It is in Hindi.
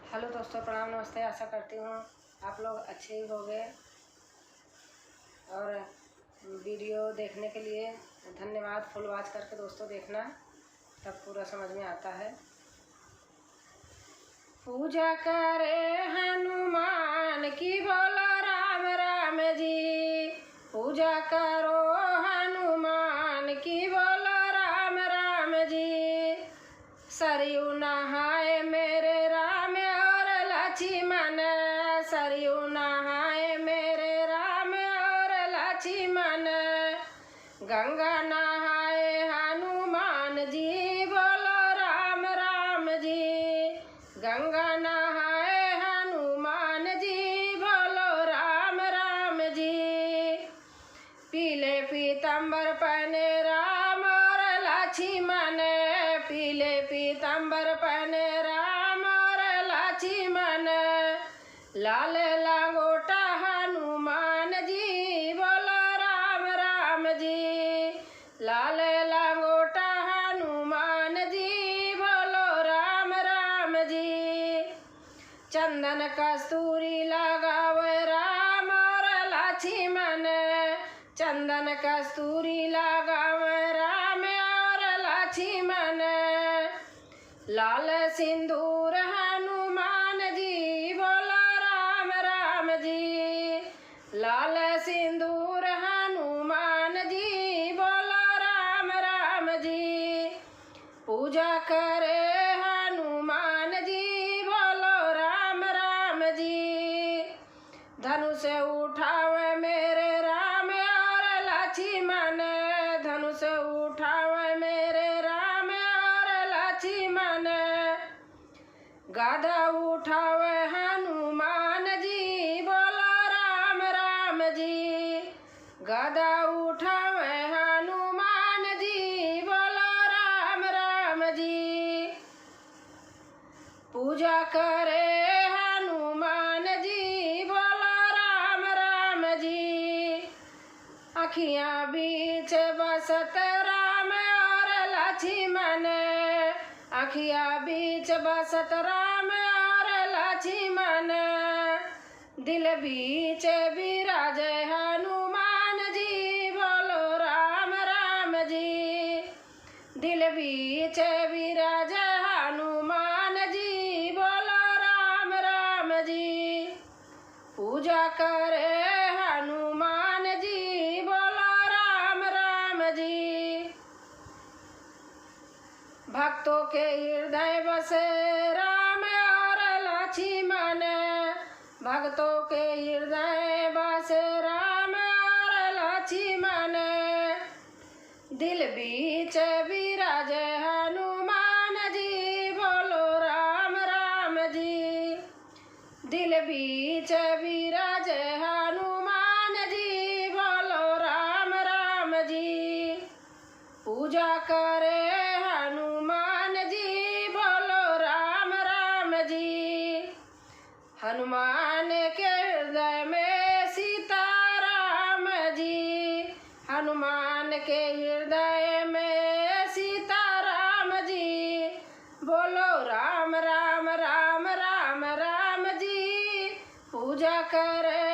हेलो दोस्तों, प्रणाम, नमस्ते। आशा करती हूँ आप लोग अच्छे ही होंगे। और वीडियो देखने के लिए धन्यवाद। फुल वॉच करके दोस्तों देखना, तब पूरा समझ में आता है। पूजा करे हनुमान की, बोलो राम राम जी। पूजा करो हनुमान की, बोलो राम राम जी। सरयू नहाए मेरे राम और लक्ष्मण, सरयू नहाए मेरे राम और लक्ष्मण। गंगा नहाए हनुमान जी, बोलो राम राम जी। गंगा नहाए हनुमान जी, बोलो राम राम जी। पीले पीतम्बर पहने राम और लक्ष्मण, पीले पीतम्बर पहने राम और लक्ष्मण। लाल लंगोटा हनुमान जी, बोलो राम राम जी। लाल लंगोटा हनुमान जी, बोलो राम राम जी। चंदन कस्तूरी लगावे राम और लक्ष्मण, चंदन कस्तूरी लगावे राम और लक्ष्मण। लाल सिंदूर हनुमान जी, बोलो राम राम जी। लाल सिंदूर हनुमान जी, बोलो राम राम जी। पूजा करे हनुमान जी, बोलो राम राम जी। धनुष उठावे मेरे राम और लक्ष्मण, धनुष उठावे मेरे राम और लक्ष्मण। गदा उठावे हनुमान जी, बोलो राम राम जी। गदा उठावे हनुमान जी, बोलो राम राम जी। पूजा करे हनुमान जी, बोलो राम राम जी। अखियाँ बीच बसत राम और लक्ष्मण, अखियाँ बीच बसत राम और लक्ष्मण। दिल बीच विराज हनुमान जी, बोलो राम राम जी। दिल बीच विराज हनुमान जी, बोलो राम राम जी। पूजा करे हनुमान जी, बोलो राम राम जी। भक्तों के हृदय बसे राम और लक्ष्मण, भक्तों के हृदय बसे राम और लक्ष्मण। दिल बीच विराज हनुमान जी, बोलो राम राम जी। दिल बीच विराज हनुमान जी, बोलो राम राम जी। पूजा करे हनुमान जी, बोलो राम राम जी। हनुमान के हृदय में सीताराम जी, हनुमान के हृदय में सीताराम जी। बोलो राम राम राम राम राम जी। पूजा करे